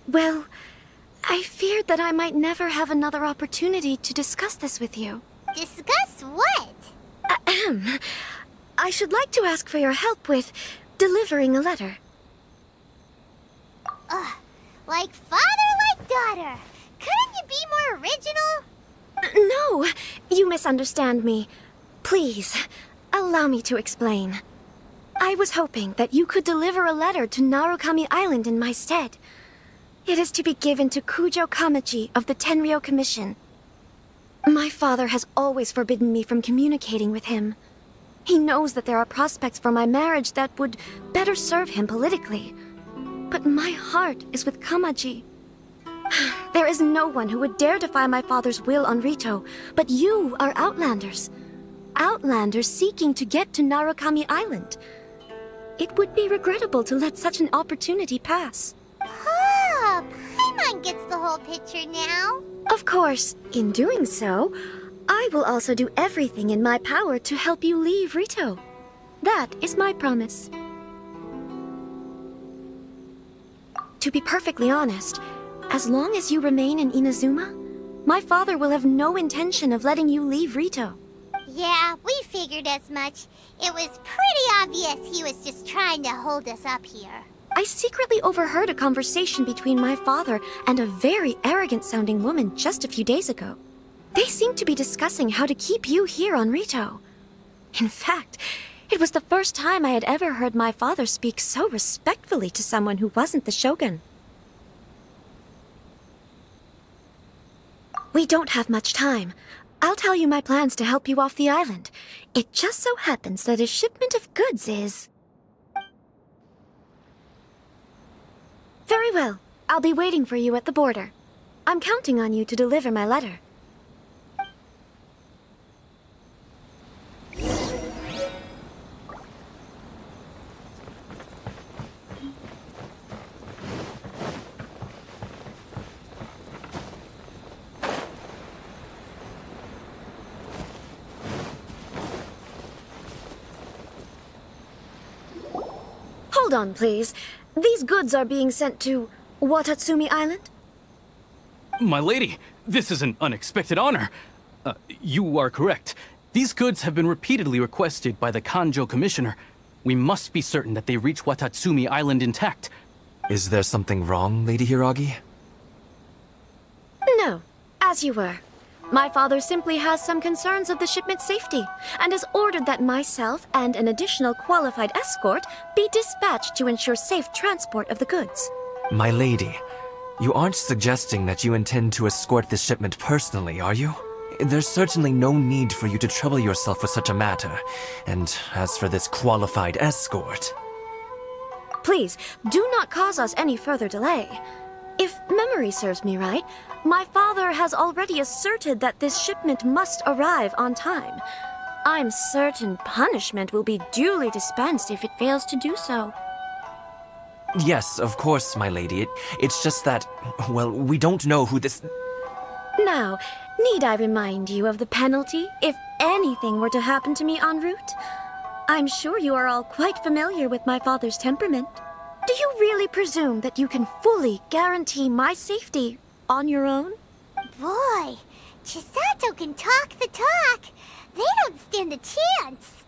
well, I feared that I might never have another opportunity to discuss this with you. Discuss what? Ahem. I should like to ask for your help with delivering a letter. Like father, like daughter. Couldn't you be more original? No, you misunderstand me. Please, allow me to explain. I was hoping that you could deliver a letter to Narukami Island in my stead. It is to be given to Kujo Kamachi of the Tenryou Commission. My father has always forbidden me from communicating with him. He knows that there are prospects for my marriage that would better serve him politically. But my heart is with Kamachi. There is no one who would dare defy my father's will on Rito, but you are Outlanders. Outlanders seeking to get to Narukami Island. It would be regrettable to let such an opportunity pass. Oh, Paimon gets the whole picture now. Of course, in doing so, I will also do everything in my power to help you leave Rito. That is my promise. To be perfectly honest, as long as you remain in Inazuma, my father will have no intention of letting you leave Rito. Yeah, we figured as much. It was pretty obvious he was just trying to hold us up here. I secretly overheard a conversation between my father and a very arrogant-sounding woman just a few days ago. They seemed to be discussing how to keep you here on Rito. In fact, it was the first time I had ever heard my father speak so respectfully to someone who wasn't the shogun. We don't have much time. I'll tell you my plans to help you off the island. It just so happens that a shipment of goods is... Very well. I'll be waiting for you at the border. I'm counting on you to deliver my letter. Hold on, please. These goods are being sent to Watatsumi Island? My lady, this is an unexpected honor. You are correct. These goods have been repeatedly requested by the Kanjo Commissioner. We must be certain that they reach Watatsumi Island intact. Is there something wrong, Lady Hiragi? No, as you were. My father simply has some concerns of the shipment's safety, and has ordered that myself and an additional qualified escort be dispatched to ensure safe transport of the goods. My lady, you aren't suggesting that you intend to escort this shipment personally, are you? There's certainly no need for you to trouble yourself with such a matter. And as for this qualified escort... Please, do not cause us any further delay. If memory serves me right, my father has already asserted that this shipment must arrive on time. I'm certain punishment will be duly dispensed if it fails to do so. Yes, of course, my lady. It's just that, well, we don't know who this... Now, need I remind you of the penalty if anything were to happen to me en route? I'm sure you are all quite familiar with my father's temperament. Do you really presume that you can fully guarantee my safety on your own? Boy, Chisato can talk the talk. They don't stand a chance.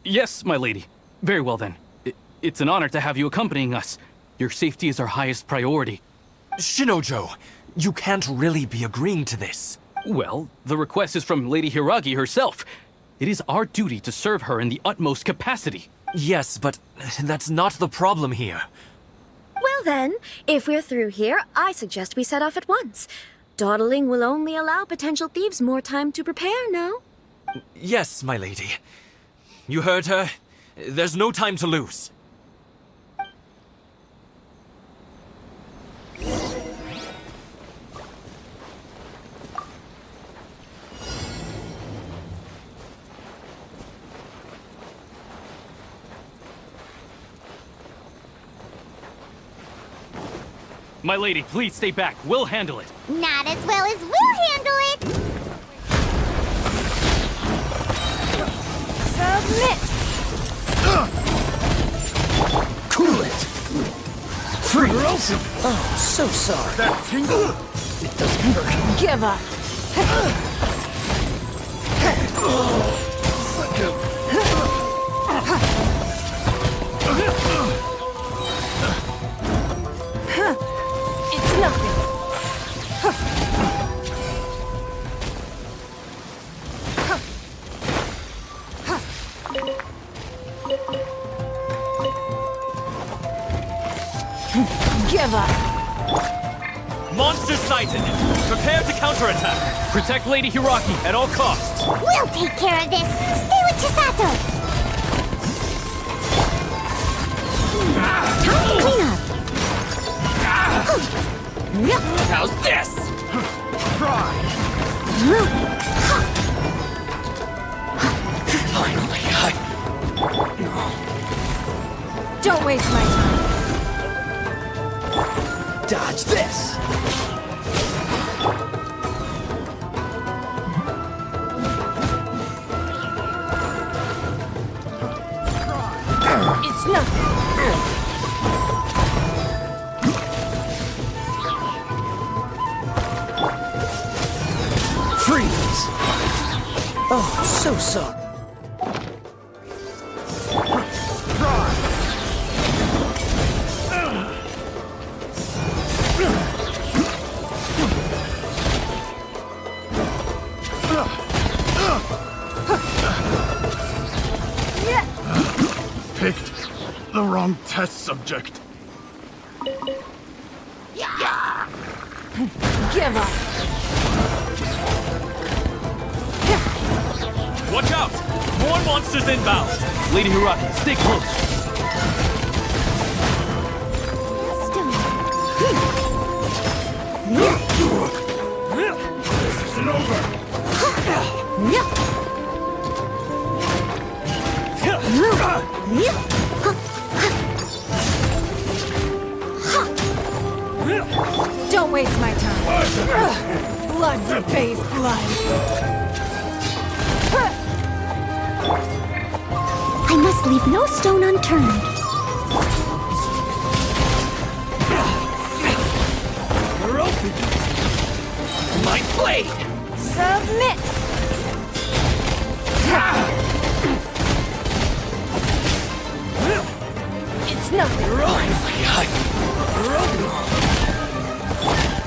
Yes, my lady. Very well then. It's an honor to have you accompanying us. Your safety is our highest priority. Shinojo, you can't really be agreeing to this. Well, the request is from Lady Hiragi herself. It is our duty to serve her in the utmost capacity. Yes, but that's not the problem here. Well then, if we're through here, I suggest we set off at once. Dawdling will only allow potential thieves more time to prepare, no? Yes, my lady. You heard her. There's no time to lose. My lady, please stay back. We'll handle it. Not as well as we'll handle it. Submit! Cool it! Freeze! Oh, so sorry. That tingle! It doesn't hurt. Give up. It's nothing. Give up. Monster sighted! Prepare to counterattack! Protect Lady Hiragi at all costs. We'll take care of this. Stay with Chisato. Time to clean up. How's this? Finally, Don't waste my time. Dodge this! It's nothing. Freeze! Oh, so sorry. Picked the wrong test subject. Give up. Watch out! More monsters inbound! Lady Hiragi, stay close. Listen over! Don't waste my time. Blood repays blood. I must leave no stone unturned. blade! Submit! It's nothing.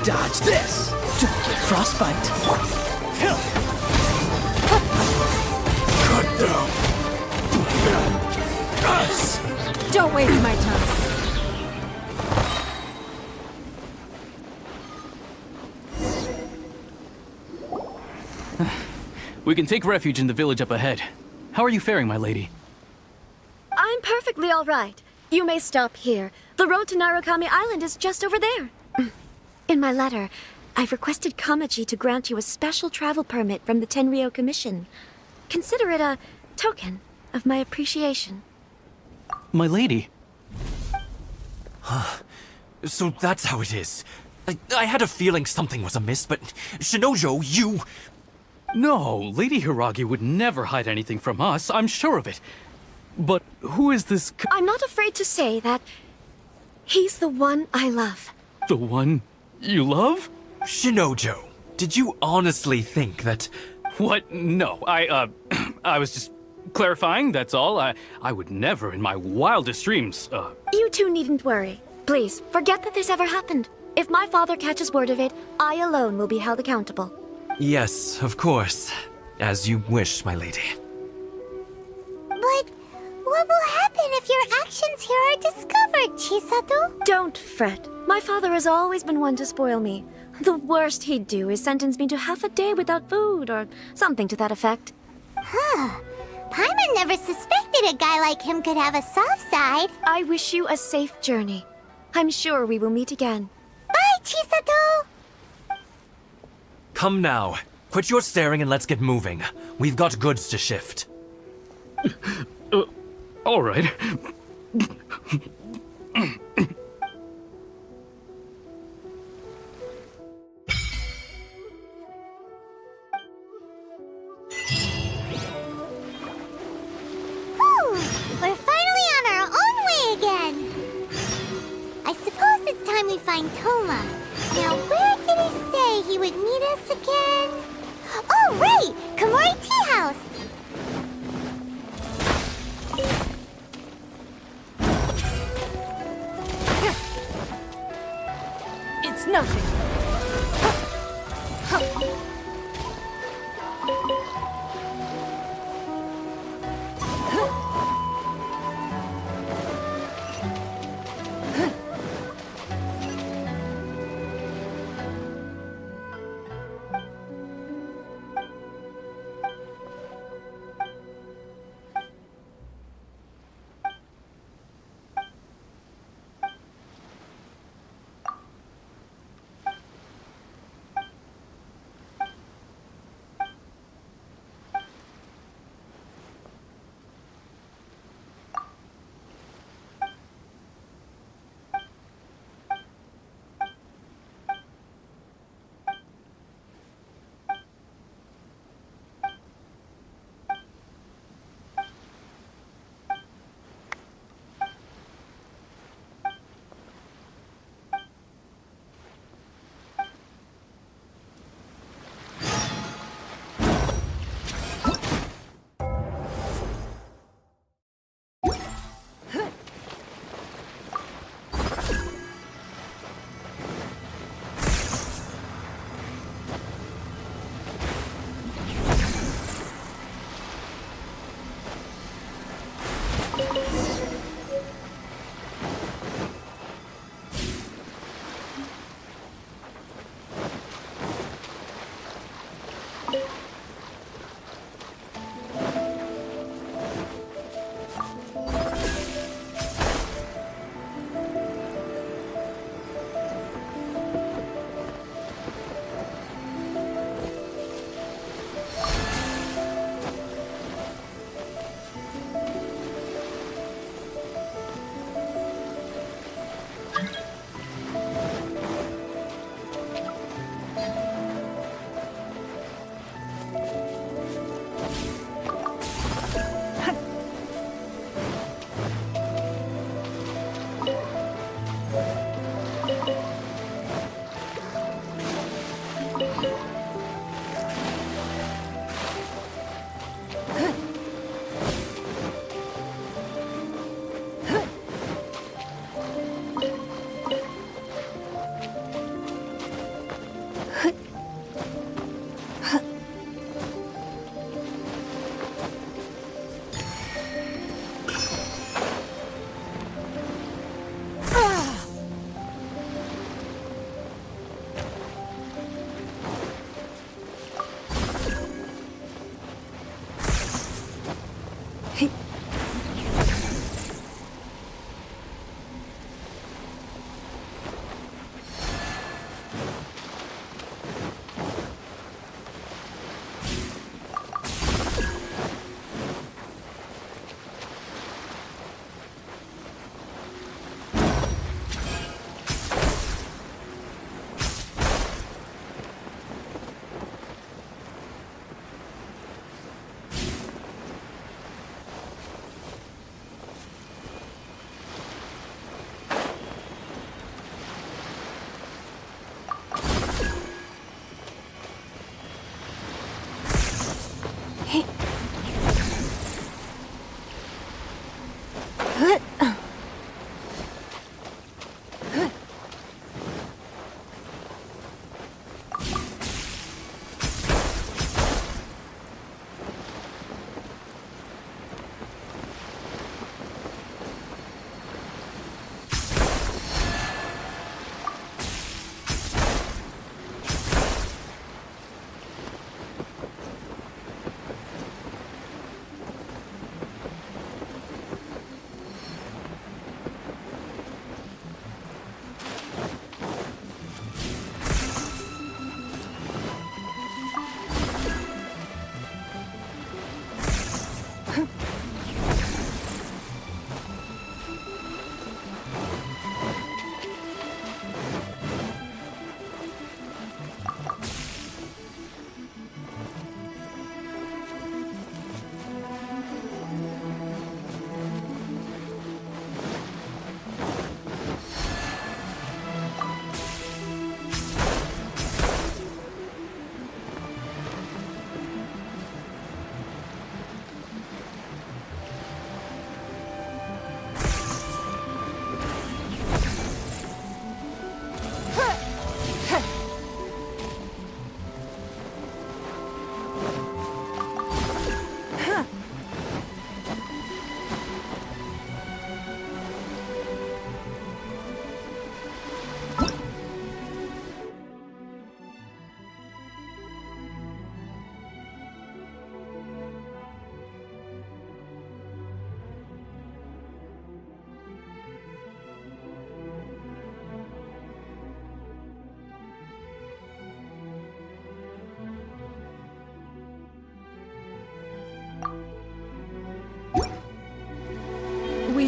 Dodge this! Don't get frostbite. Cut down. Don't waste my time. We can take refuge in the village up ahead. How are you faring, my lady? I'm perfectly all right. You may stop here. The road to Narukami Island is just over there. In my letter, I've requested Kamaji to grant you a special travel permit from the Tenryou Commission. Consider it a token of my appreciation. My lady. So that's how it is. I had a feeling something was amiss, but Shinojo, you... No, Lady Hiragi would never hide anything from us, I'm sure of it. But who is this I'm not afraid to say that he's the one I love. The one you love? Shinojo, did you honestly think that... What? No, I was just clarifying, that's all. I would never in my wildest dreams, You two needn't worry. Please, forget that this ever happened. If my father catches word of it, I alone will be held accountable. Yes, of course. As you wish, my lady. But what will happen if your actions here are discovered, Chisato? Don't fret. My father has always been one to spoil me. The worst he'd do is sentence me to half a day without food, or something to that effect. Huh. Paimon never suspected a guy like him could have a soft side. I wish you a safe journey. I'm sure we will meet again. Bye, Chisato! Come now. Quit your staring and let's get moving. We've got goods to shift. All right. Whew! We're finally on our own way again! I suppose it's time we find Toma. Now, where did he say he would meet us again? Oh, right! Komori Tea House! It's nothing.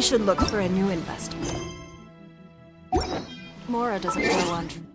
We should look for a new investment. Mora doesn't grow on trees.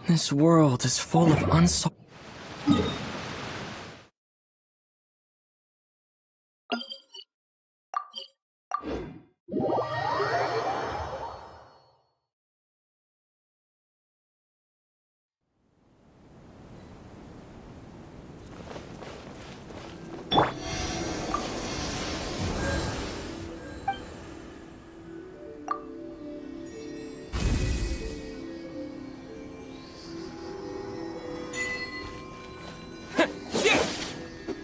This world is full of unsolved...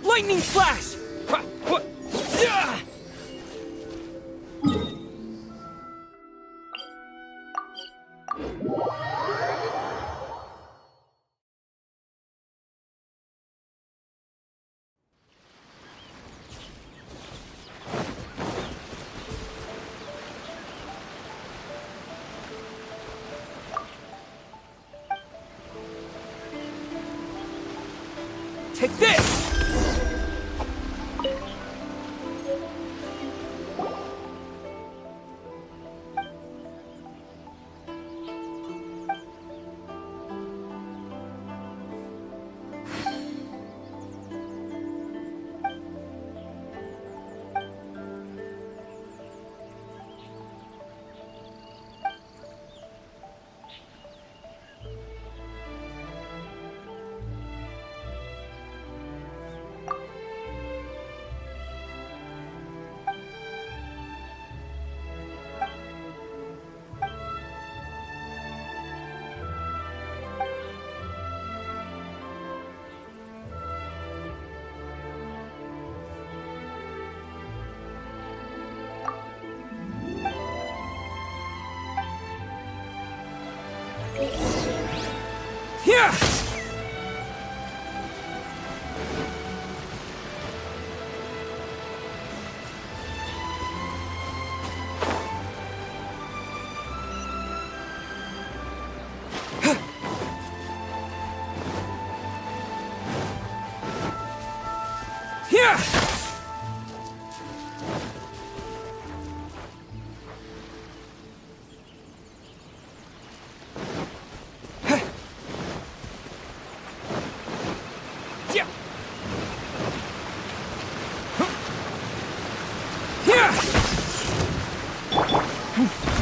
Lightning flash! Take this! Here! Here!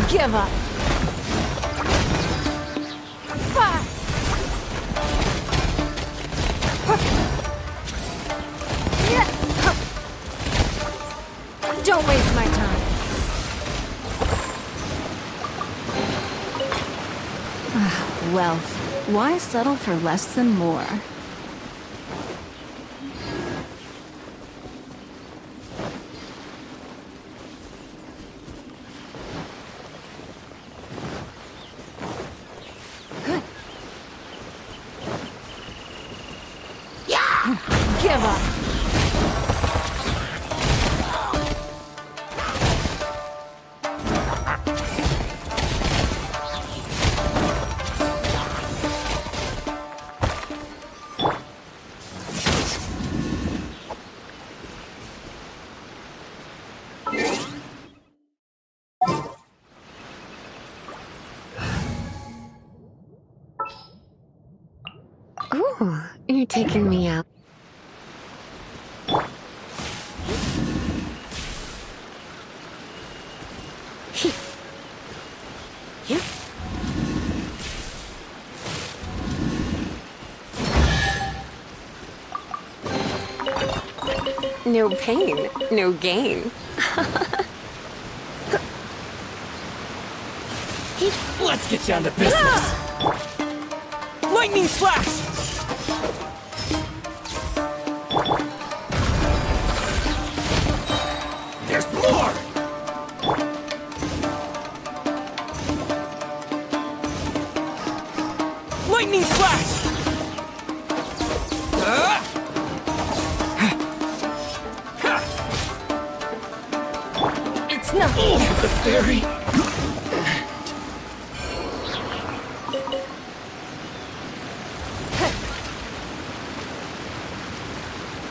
Give up. Fire. Don't waste my time. Wealth. Why settle for less than more? Give up. Ooh, you're taking me out. No pain, no gain. Let's get down to business! Lightning flash! There's more! Lightning flash! It's not Oh, the fairy!